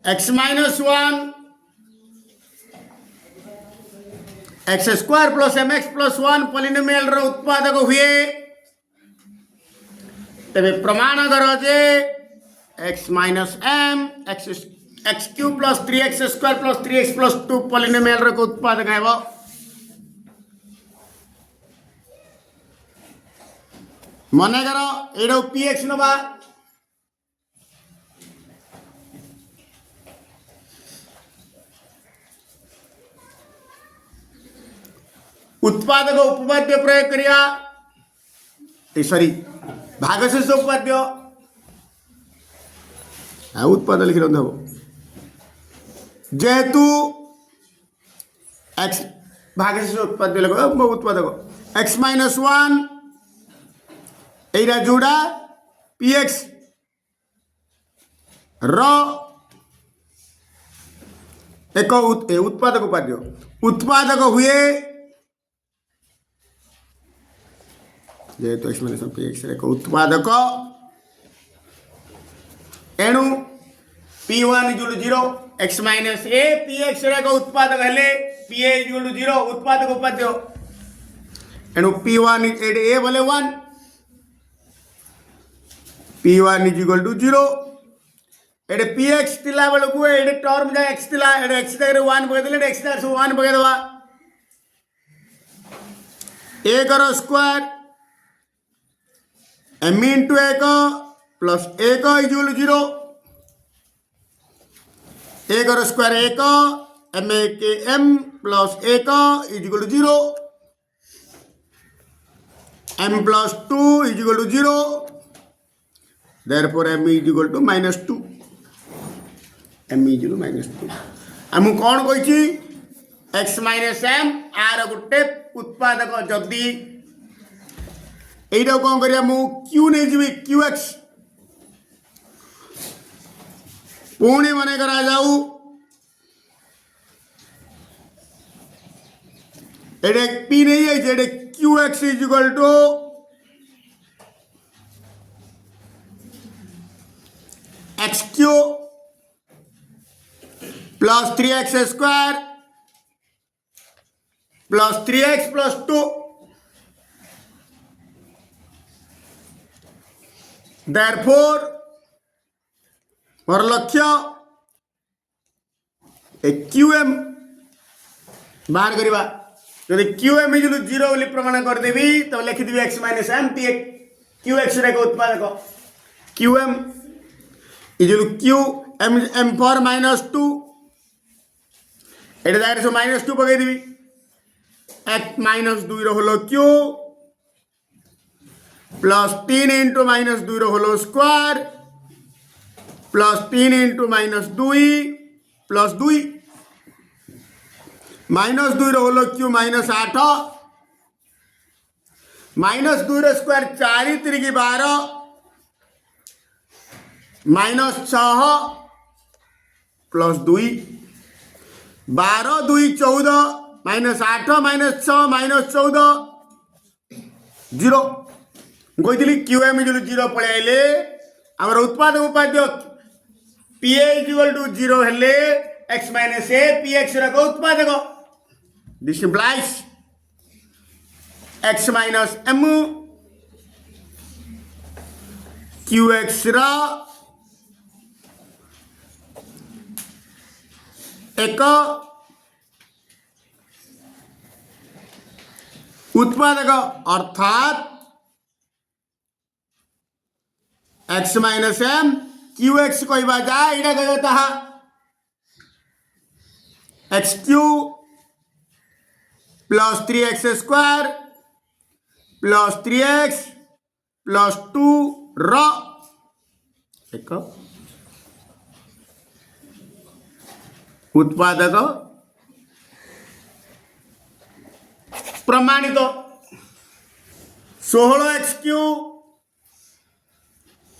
X minus one x square plus m x plus one polynomial रो उत्पादक हुए तेरे प्रमाण कर जे x minus m x cube plus 3x square plus 3x plus 2 polynomial रो उत्पादक है वो मने करो एडो px नबा उत्पादक उपपाद्य प्रयोग करिया सॉरी भागशेष उपपाद्य उत्पाद लिखि रंध जेहेतु एक्स भागशेष उत्पाद्य लग उत्पादक एक्स माइनस वन एरा जोड़ा px रो एक उत्पादक उपाद्य उत्पादक हुए जेहेतु एक्स माइनस px एक उत्पादक एणु p1 = 0 x minus a px एक उत्पादक हेले pa = 0 उत्पादक उपाद्य एणु p1 a बोले 1 p1 = 0 एडे px तिला बेल को एडे टर्म जा x तिला एडे x जगह 1 बगे देले x जगह 1 बगे दवा a करो स्क्वायर m * 1 प्लस 1 = 0 a करो स्क्वायर 1 m के m plus 1 = 0 m plus 2 = 0 therefore m = -2 m = -2 हम कौन कही x माइनस m आर गोटे उत्पादक जदि यहीटा कौन करिया मु q नहीं जी qx पुणी मन करा जाऊ एडे p नहीं है जेडे qx = x cube plus 3x square plus 3x plus 2 therefore मोर लक्ष्य QM बाहर करवा यदि QM = 0 बोली प्रमाण करदेवी तो लिखिदेवी x माइनस m qx रे उत्पादक QM = q m for -2 एटा जागर से -2 पकई देवी x -2 रो होलो q प्लस 3 × -2 रो होलो स्क्वायर प्लस 3 × -2 प्लस 2 -2 रो होलो q -8 -2 रो स्क्वायर 4 3 12 -6 प्लस 2 12 2 14 -8 -6 -14 0 कही QM = 0 पड़े आइले आमर उत्पादक उपाद्य PA = 0 हेले x माइनस a px उत्पादक this implies x minus m qx एक उत्पादक अर्थात x माइनस m qx कहवा जाए इटा कहता है x cube plus 3x square plus 3x plus 2 रो एक उत्पादक प्रमाणित 16x³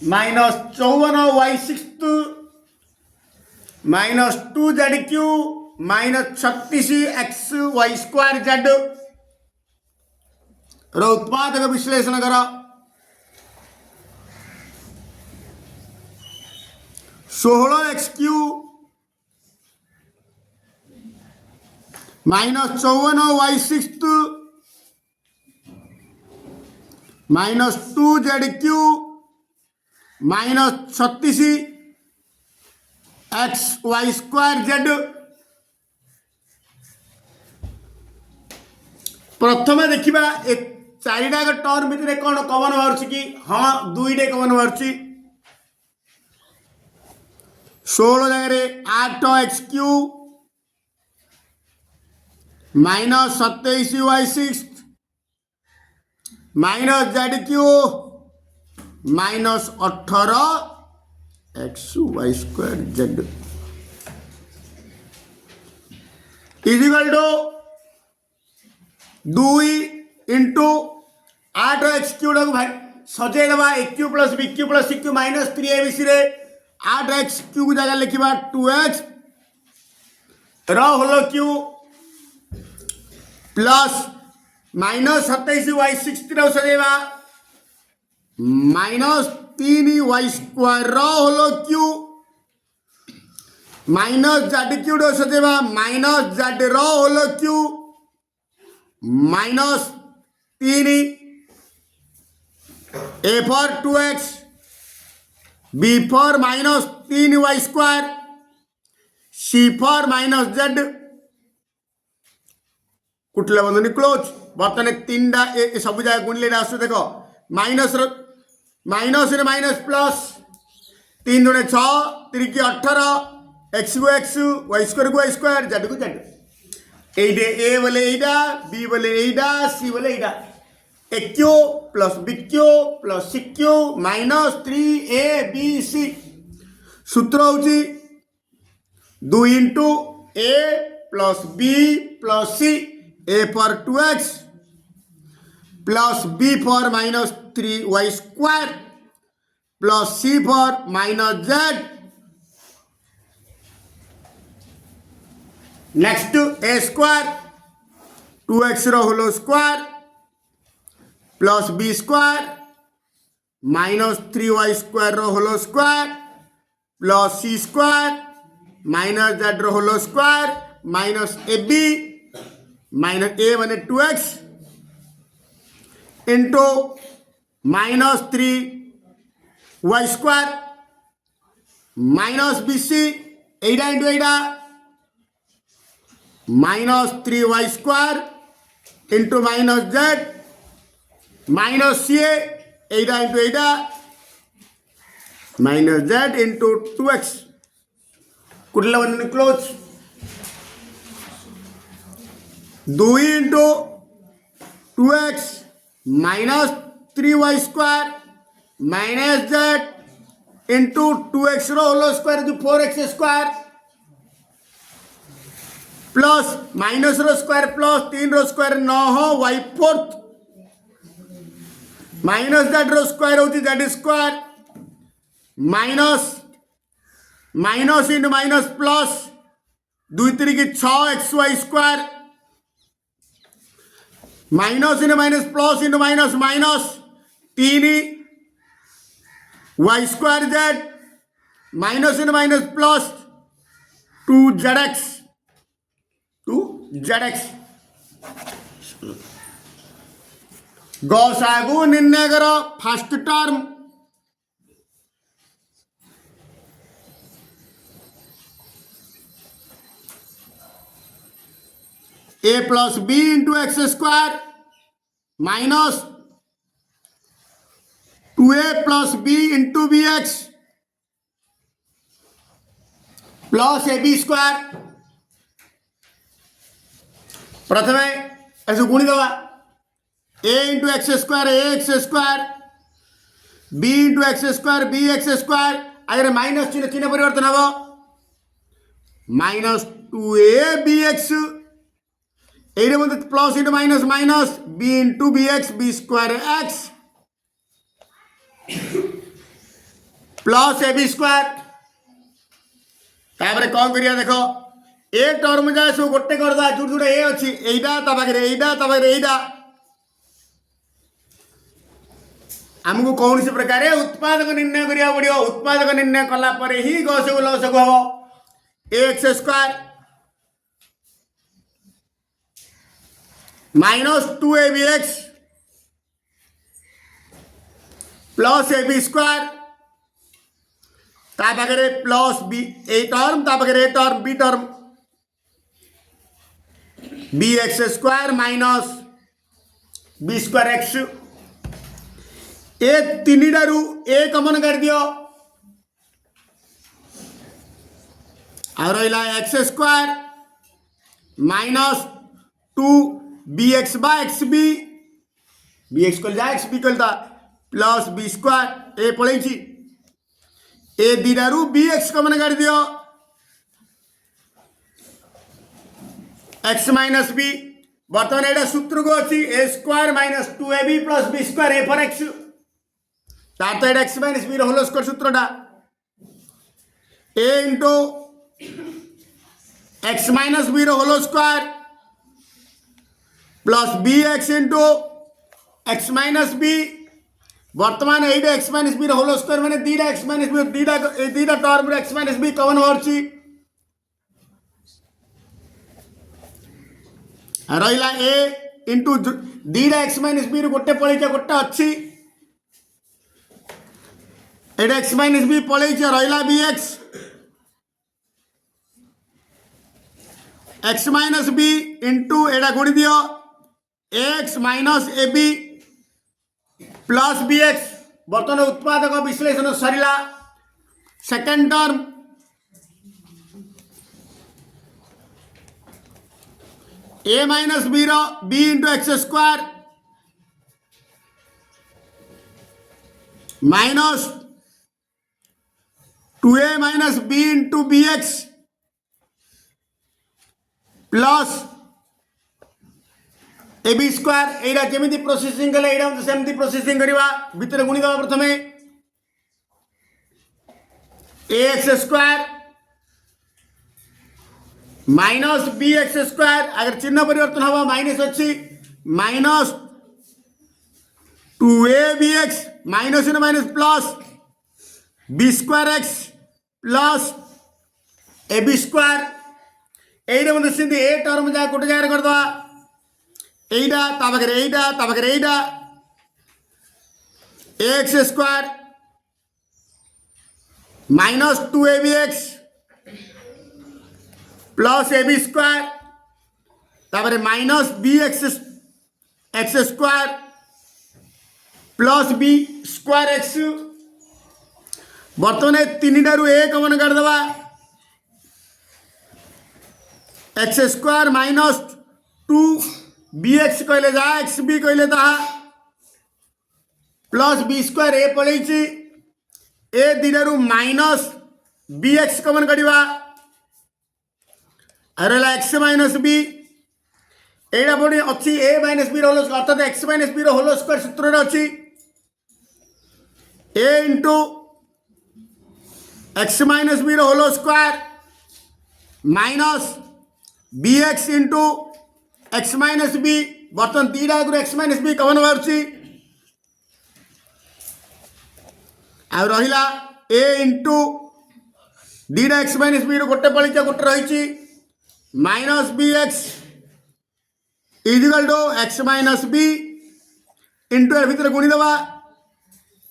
-54y6 -2z³ -36xy² रो उत्पादक विश्लेषण कर 16x³ -54 y6 -2 zq -36 xy² z। प्रथम देखा चारिटाक टर्म भितर कौन कमन बाहर कि हाँ दुईटे कमन बाहर 16 जगह 8x³ -27 y6 -zq -18 xy² z equal to 2 into 8x³ भाई सजेदबा AQ plus BQ plus CQ -3ABC रे 8x³ जगह लिखा 2x होलो क्यू प्लस -27 y6 सजेबा -3y² होलो क्यू -zq सजेबा -z होलो cube -3 A for 2x B for -3y², C for -z कुटले बंधनी क्लोज। बर्तमान 3टा सब जगह गुणिले आस देख माइनस रे माइनस प्लस 3 दूने 6 3 की 18 x को x y² को y² z को z एइटे a बोले एइटा b बोले एइटा c बोले एइटा AQ plus BQ plus CQ -3ABC सूत्र होची 2 into a plus b plus c A for 2x plus B for -3y² plus C for -z। Next A² 2x होलो square plus B² -3y² होलो square plus C² -z होलो square minus AB -a माने 2x into -3y² minus BC एटा into एटा -3y² into -z minus CA एटा into एटा -z into 2x कुठला बंधन close 2 into 2x -3y² -z into 2x होलो square 4x² plus minus square plus 3 square 9y4 minus z square होती z² minus into minus plus 2 3 की 6xy² minus into minus plus into minus minus 3 y² z minus into minus plus 2zx गसागु निर्णय करो first term A plus B into x² minus 2a plus B into bx plus AB² प्रथम ऐसे गुणी दवा a into x² ax² b into x² bx² अगर minus चिन्ह चिन्ह परिवर्तन हम -2abx ये मतलब plus into minus minus b into bx b² x plus ab² तापर कौन करिया देखो ए टर्म जाए सब गोटे करदा जोड़ जोड़ ए अच्छी एटा ता पाखरे एटा आमको कौन सी प्रकार उत्पादक निर्णय करिया पड़ियो उत्पादक निर्णय कला परे ही गसगु लसगु हम ax² minus 2ab(x) plus ab square ता पाखे प्लस बी ए टर्म ता पाखे a term b term bx square minus b square x ए तीनटारू ए कमन कर दियो आ रहा x square minus 2bx/xb bx कल जा एक्स बी कल प्लस बी स्क्वायर ए पड़े ए दीटारू bx कमन कर दियो x माइनस बी बर्तमान यहाँ सूत्र को अच्छी a square minus 2ab plus b square a for x तार तो x minus b whole square सूत्रटा a into x minus b whole square plus b x into x minus b बर्तमान ये x minus b whole square मैंने दीटा x minus b दीटा term x minus b common बाहर रहा a into दीटा x minus b गोटे पलैचा गोटे अच्छी एटा एक्स माइनस बी पलैचा रहा b x minus b into एटा गुणी दियो x minus a b plus b x बर्तमान उत्पादक विश्लेषण सरला second term a minus b b into x square minus 2a minus b into b x plus a b square यहाँ जमी processing कले यहाँ सेमती प्रोसेसिंग करवा भितर गुणीद प्रथम a x square minus b x square अगर चिन्ह परिवर्तन हम माइनस अच्छी माइनस 2ab(x) माइनस इन minus plus b square x plus a b square ये मतलब ए टर्म जगह गोटे जगह करदे यहाँ x square minus 2ab(x) plus a b square minus b x square plus b square x बर्तमान तीन टारू ए कमन करदे एक्स स्क्वायर माइनस 2bx कहले जा एक्स बी कहले प्लस बी स्क्वायर ए पड़े ए दिनरू माइनस बी एक्स कमन करवा रहा एक्स माइनस बी यहाँ पुणी अच्छी ए माइनस बी होल अर्थात x minus b whole square सूत्र अच्छी a into x minus b whole square minus b x into x minus b बर्तमान दीटा आगुरी एक्स माइनस बी कमन बाहर रहा ए इंटू दीटा एक्स माइनस बी गोटे पलैचा गोटे रही minus b x is equal to x minus b into a भर गुणीद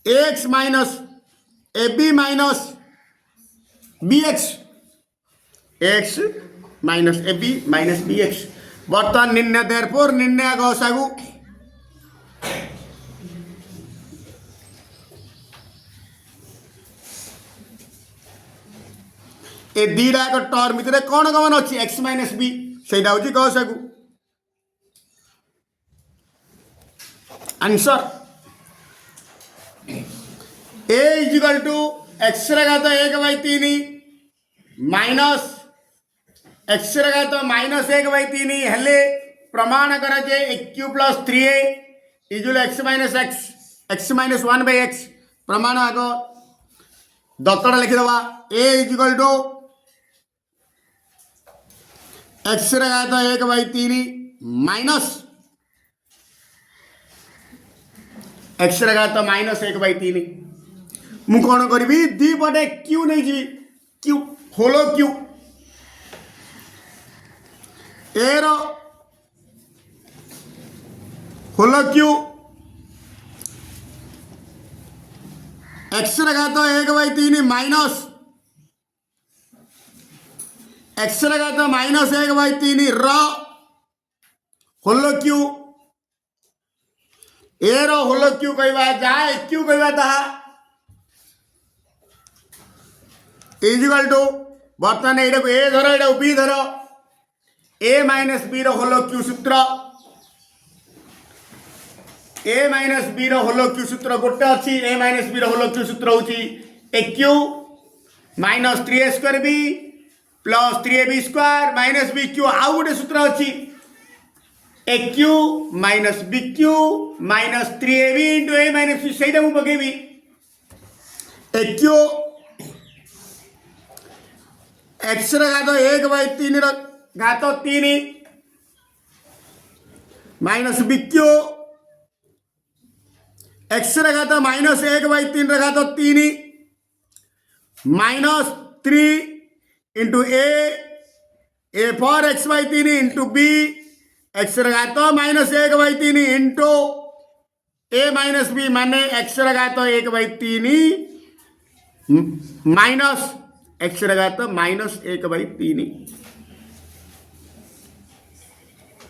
x minus a b minus b x minus a b minus b x बर्तमान निर्णय देयरफॉर निर्णय गसागु ए दीटा एक टर्म भितर कौन कमन अच्छी एक्स माइनस बी से गसागु answer a is equal to x घात 1/3 माइनस एक्स घात माइनस 1/3 हेले प्रमाण करे q plus 3a equal x minus 1/x प्रमाण आग दत्तटा लिखिदवा ए इजिकल टू एक्स घात 1/3 माइनस एक्स घात माइनस 1/3 मु कौन करी दी पटे क्यू नहीं जी क्यू होलो क्यू होल क्यू एक्स घात 1/3 माइनस एक्स घात -1/3 र होल क्यू ए रो होल क्यू कहवा जहाँ क्यू कहवा ताहा इजिकल टू बर्तमान ये ए धर ये बी धर ए माइनस बी रो होल क्यू सूत्र ए माइनस बी रो होल क्यू सूत्र गोटे अच्छी ए माइनस बी रो होल क्यू सूत्र होची a q minus 3a² b plus 3ab square minus b q आउ गोटे सूत्र अच्छी a q minus b q minus 3ab into a minus b से पकेबी ए क्यू एक्स घात 1/3 घात 3 माइनस बी क्यू एक्स घात -1/3 घात 3 minus 3 into a for x/3 into b x घात -1/3 इंटू ए माइनस बी माने एक्स घात 1/3 माइनस एक्स घात -1/3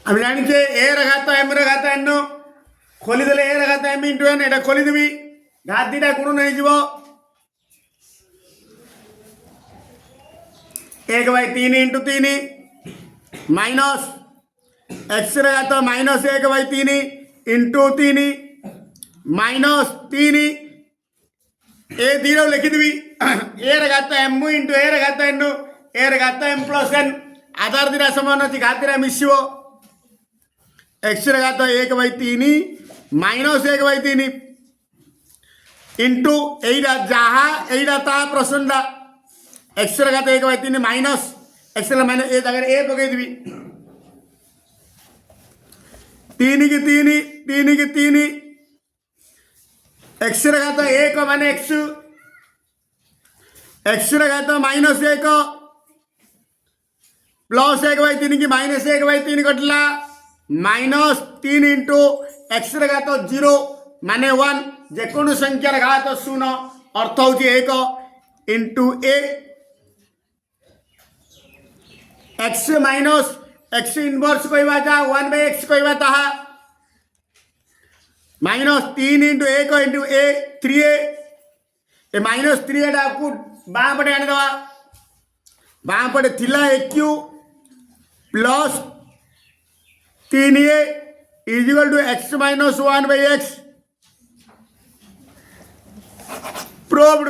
हम जाने ए घात एम घात एन खोलीदे ए घात एम इंटू एन एटा खोलीदेवी घात दीटा गुण नहीं 1/3 इंटू 3 माइनस एक्स घात -1/3 इंटू 3 माइनस 3 ए दीटा लिखिदेवी ए घात एम इंटू ए घात एन ए घात एम प्लस एन आधार दीटा समान अच्छी घात दीटा मिसिव एक्स घात 1/3 माइनस 1/3 इंटू एटा जहाँ एटा ता प्रश्नटा एक्स घात 1/3 माइनस एक्स माइनस ए जगह ए पकईदेवी 3 की 3 एक्स घात 1 माने एक्स घात -1 प्लस 1/3 की -1/3 कटला माइनस 3 इंटू एक्स घात 0 माने 1 जेको संख्यार घात 0 अर्थ हूँ 1 into a x minus x inverse कहवा जा 1/x कहवा ताहा minus 3 into 1 into a 3a a minus 3a को बाँ पटे आनीदवा बाँ पटे थिला a q plus 3a is equal to x -1/x proved.